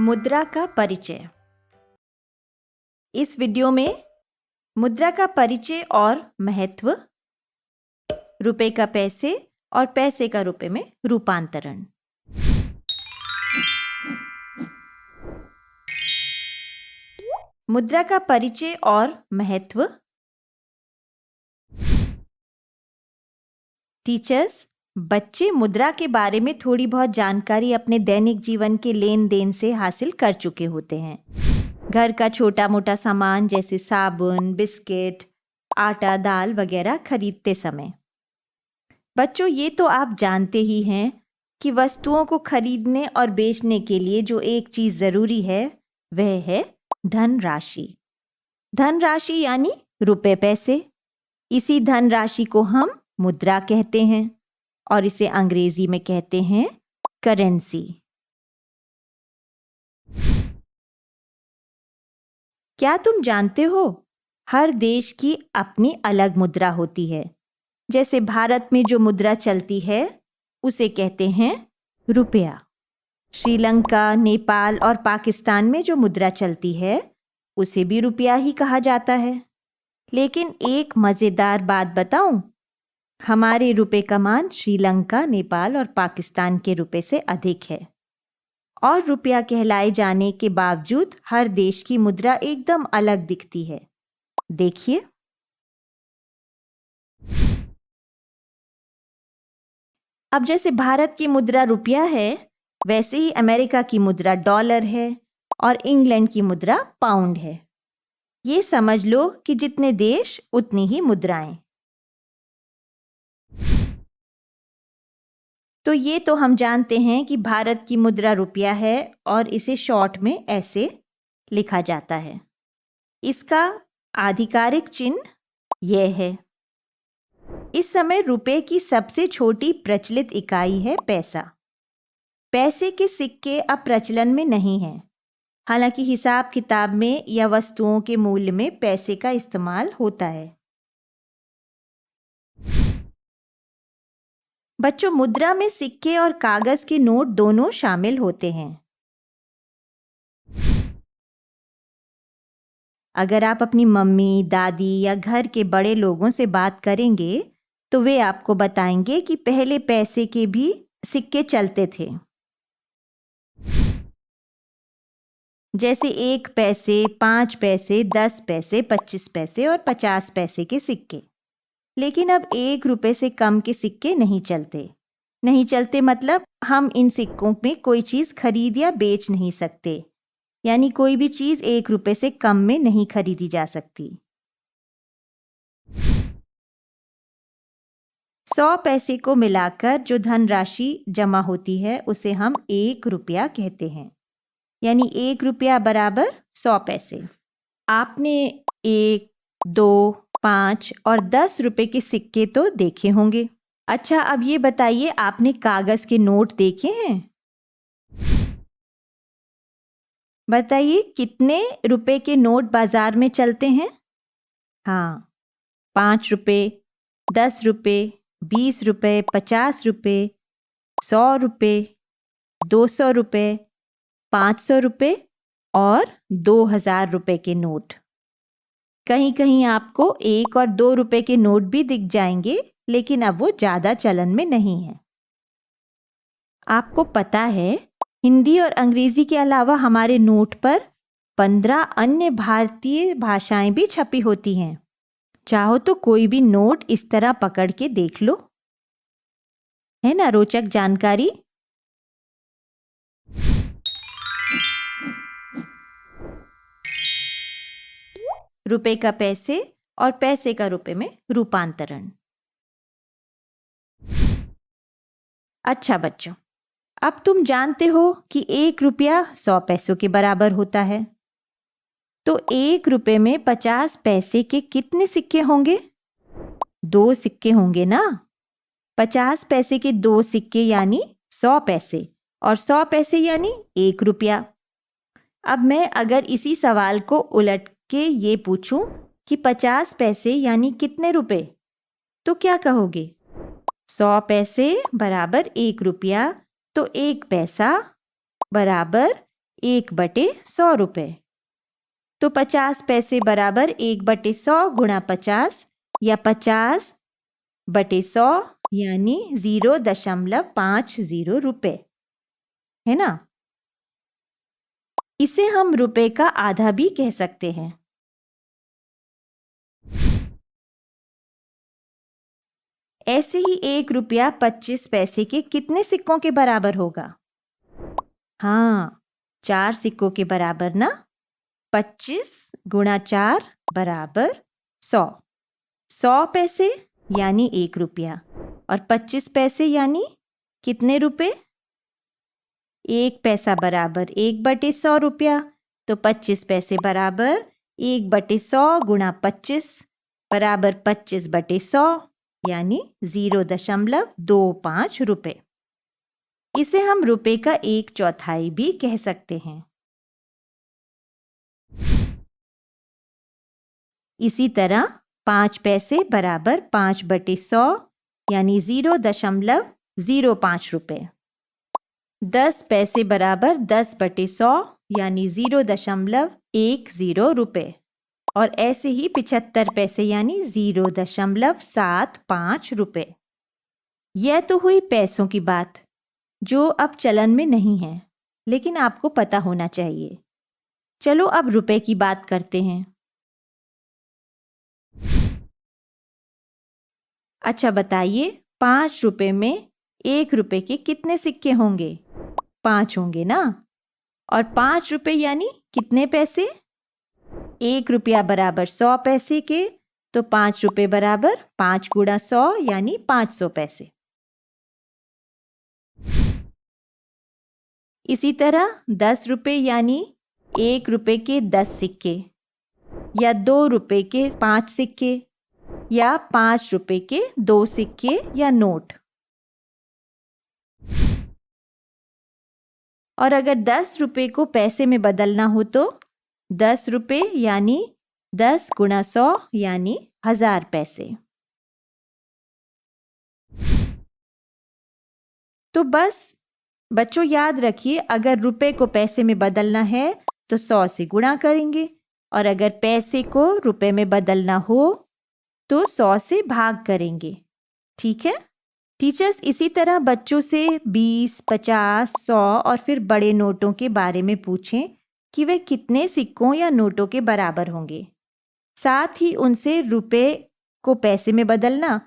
मुद्रा का परिचय। इस वीडियो में मुद्रा का परिचय और महत्व, रुपए का पैसे और पैसे का रुपए में रूपांतरण। मुद्रा का परिचय और महत्व। टीचर्स, बच्चे मुद्रा के बारे में थोड़ी बहुत जानकारी अपने दैनिक जीवन के लेन देन से हासिल कर चुके होते हैं। घर का छोटा मोटा सामान जैसे साबुन, बिस्किट, आटा, दाल वगैरह खरीदते समय। बच्चों, ये तो आप जानते ही हैं कि वस्तुओं को खरीदने और बेचने के लिए जो एक चीज जरूरी है वह है धनराशि। धनराशि यानी रुपए पैसे। इसी धनराशि को हम मुद्रा कहते हैं और इसे अंग्रेजी में कहते हैं करेंसी। क्या तुम जानते हो, हर देश की अपनी अलग मुद्रा होती है। जैसे भारत में जो मुद्रा चलती है उसे कहते हैं रुपया। श्रीलंका, नेपाल और पाकिस्तान में जो मुद्रा चलती है उसे भी रुपया ही कहा जाता है। लेकिन एक मजेदार बात बताऊं, हमारे रुपए का मान श्रीलंका, नेपाल और पाकिस्तान के रुपए से अधिक है। और रुपया कहलाए जाने के बावजूद हर देश की मुद्रा एकदम अलग दिखती है। देखिए, अब जैसे भारत की मुद्रा रुपया है, वैसे ही अमेरिका की मुद्रा डॉलर है और इंग्लैंड की मुद्रा पाउंड है। ये समझ लो कि जितने देश उतनी ही मुद्राएं। तो ये तो हम जानते हैं कि भारत की मुद्रा रुपया है और इसे शॉर्ट में ऐसे लिखा जाता है। इसका आधिकारिक चिन्ह यह है। इस समय रुपए की सबसे छोटी प्रचलित इकाई है पैसा। पैसे के सिक्के अब प्रचलन में नहीं हैं। हालांकि हिसाब किताब में या वस्तुओं के मूल्य में पैसे का इस्तेमाल होता है। बच्चों, मुद्रा में सिक्के और कागज के नोट दोनों शामिल होते हैं। अगर आप अपनी मम्मी, दादी या घर के बड़े लोगों से बात करेंगे तो वे आपको बताएंगे कि पहले पैसे के भी सिक्के चलते थे। जैसे 1 पैसे, 5 पैसे, 10 पैसे, 25 पैसे और 50 पैसे के सिक्के। लेकिन अब 1 रुपए से कम के सिक्के नहीं चलते मतलब हम इन सिक्कों में कोई चीज खरीद या बेच नहीं सकते। यानी कोई भी चीज 1 रुपए से कम में नहीं खरीदी जा सकती। 100 पैसे को मिलाकर जो धनराशि जमा होती है उसे हम 1 रुपया कहते हैं। यानी 1 रुपया बराबर 100 पैसे। आपने 1, 2, 5 और 10 रुपए के सिक्के तो देखे होंगे। अच्छा, अब ये बताइए, आपने कागज के नोट देखे हैं? बताइए, कितने रुपए के नोट बाजार में चलते हैं? हाँ, 5 रुपए, 10 रुपए, 20 रुपए, 50 रुपए, 100 रुपए, 200 रुपए, 500 रुपए और 2000 रुपए के नोट। कहीं कहीं आपको 1 और 2 रुपए के नोट भी दिख जाएंगे, लेकिन अब वो ज्यादा चलन में नहीं है। आपको पता है, हिंदी और अंग्रेजी के अलावा हमारे नोट पर 15 अन्य भारतीय भाषाएं भी छपी होती हैं। चाहो तो कोई भी नोट इस तरह पकड़ के देख लो। है ना रोचक जानकारी? रुपए का पैसे और पैसे का रुपए में रूपांतरण। अच्छा बच्चों, अब तुम जानते हो कि 1 रुपया 100 पैसों के बराबर होता है। तो 1 रुपए में 50 पैसे के कितने सिक्के होंगे? 2 सिक्के होंगे ना। 50 पैसे के 2 सिक्के यानी 100 पैसे और 100 पैसे यानी 1 रुपया। अब मैं अगर इसी सवाल को उलट के ये पूछूं कि 50 पैसे यानी कितने रुपए, तो क्या कहोगे? 100 पैसे बराबर 1 रुपया, तो 1 पैसा बराबर 1/100 रुपए। तो 50 पैसे बराबर 1/100 गुणा 50 या 50/100 यानी 0.50 रुपए, है ना? इसे हम रुपए का आधा भी कह सकते हैं। ऐसे ही 1 रुपया 25 पैसे के कितने सिक्कों के बराबर होगा? हाँ, 4 सिक्कों के बराबर ना। 25 गुणा 4 बराबर 100। 100 पैसे यानी 1 रुपया और 25 पैसे यानी कितने रुपए? 1 पैसा बराबर 1/100 रुपया, तो 25 पैसे बराबर 1/100 गुणा 25 बराबर 25/100 यानी 0.25 रुपए। इसे हम रुपए का 1/4 भी कह सकते हैं। इसी तरह 5 पैसे बराबर 5/100 यानी 0.05 रुपए। 10 पैसे बराबर 10/100 यानी 0.10 रुपए और ऐसे ही 75 पैसे यानी 0.75 रुपए। यह तो हुई पैसों की बात जो अब चलन में नहीं है, लेकिन आपको पता होना चाहिए। चलो अब रुपए की बात करते हैं। अच्छा बताइए, 5 रुपए में 1 रुपए के कितने सिक्के होंगे? 5 होंगे ना। और 5 रुपए यानी कितने पैसे? 1 रुपया बराबर 100 पैसे के, तो 5 रुपए बराबर 5 गुणा 100 यानी 500 पैसे। इसी तरह 10 रुपए यानी 1 रुपए के 10 सिक्के या 2 रुपए के 5 सिक्के या 5 रुपए के 2 सिक्के या नोट। और अगर 10 रुपए को पैसे में बदलना हो तो 10 रुपए यानी 10 गुणा 100 यानी 1000 पैसे। तो बस बच्चों याद रखिए, अगर रुपए को पैसे में बदलना है तो 100 से गुणा करेंगे और अगर पैसे को रुपए में बदलना हो तो 100 से भाग करेंगे। ठीक है? टीचर्स इसी तरह बच्चों से 20, 50, 100 और फिर बड़े नोटों के बारे में पूछें कि वे कितने सिक्कों या नोटों के बराबर होंगे। साथ ही उनसे रुपए को पैसे में बदलना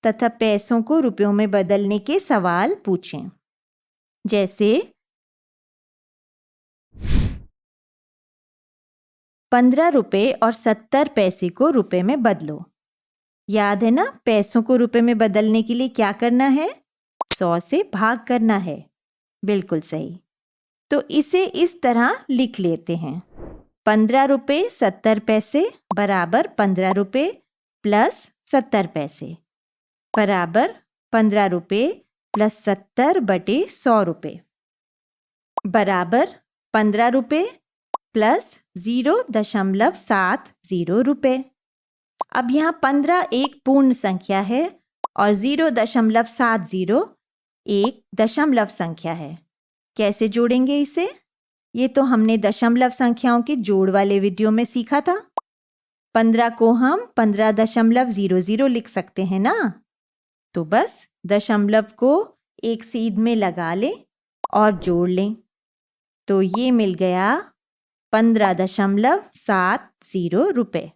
तथा पैसों को रुपयों में बदलने के सवाल पूछें। जैसे 15 रुपए और 70 पैसे को रुपए में बदलो। याद है ना, पैसों को रुपए में बदलने के लिए क्या करना है? 100 से भाग करना है। बिल्कुल सही। तो इसे इस तरह लिख लेते हैं। 15 रुपए 70 पैसे बराबर 15 रुपए प्लस 70 पैसे बराबर 15 रुपए प्लस 70/100 रुपए बराबर 15 रुपए प्लस 0.70 रुपए। अब यहाँ 15 एक पूर्ण संख्या है और 0.70 एक दशमलव संख्या है। कैसे जोड़ेंगे इसे? ये तो हमने दशमलव संख्याओं के जोड़ वाले वीडियो में सीखा था। 15 को हम 15.00 लिख सकते हैं ना। तो बस दशमलव को एक सीध में लगा लें और जोड़ लें, तो ये मिल गया 15.70 रुपए।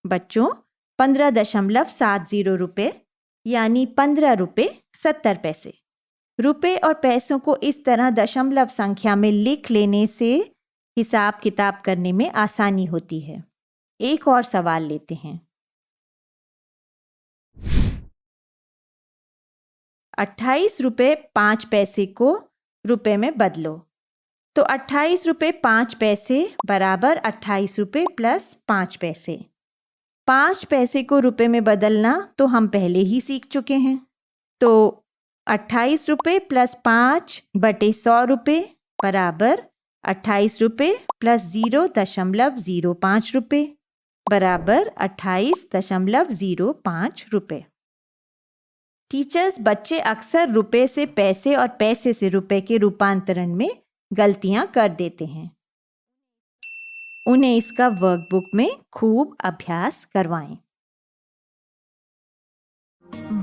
बच्चों 15.70 रुपए यानी 15 रुपए 70 पैसे। रुपए और पैसों को इस तरह दशमलव संख्या में लिख लेने से हिसाब किताब करने में आसानी होती है। एक और सवाल लेते हैं। 28 रुपए 5 पैसे को रुपए में बदलो। तो 28 रुपए 5 पैसे बराबर 28 रुपए प्लस 5 पैसे। 5 पैसे को रुपए में बदलना तो हम पहले ही सीख चुके हैं। तो 28 रुपए प्लस 5/100 रुपए बराबर 28 रुपए प्लस 0.05 रुपए बराबर 28.05 रुपए। टीचर्स, बच्चे अक्सर रुपए से पैसे और पैसे से रुपए के रूपांतरण में गलतियां कर देते हैं। उन्हें इसका वर्कबुक में खूब अभ्यास करवाएं।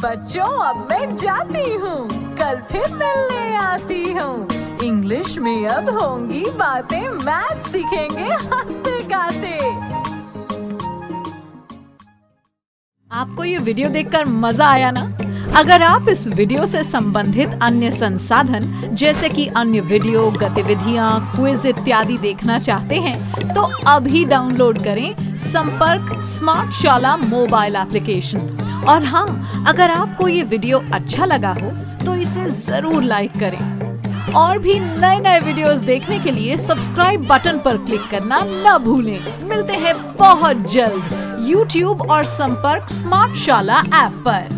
बच्चों, अब मैं जाती हूँ, कल फिर मिलने आती हूँ। इंग्लिश में अब होंगी बातें, मैथ सीखेंगे हंसते गाते। आपको ये वीडियो देखकर मजा आया ना? अगर आप इस वीडियो से संबंधित अन्य संसाधन जैसे कि अन्य वीडियो, गतिविधियां, क्विज इत्यादि देखना चाहते हैं तो अभी डाउनलोड करें संपर्क स्मार्ट शाला मोबाइल एप्लीकेशन। और हाँ, अगर आपको ये वीडियो अच्छा लगा हो तो इसे जरूर लाइक करें। और भी नए नए वीडियोस देखने के लिए सब्सक्राइब बटन पर क्लिक करना न भूलें। मिलते हैं बहुत जल्द YouTube और संपर्क स्मार्ट शाला ऐप पर।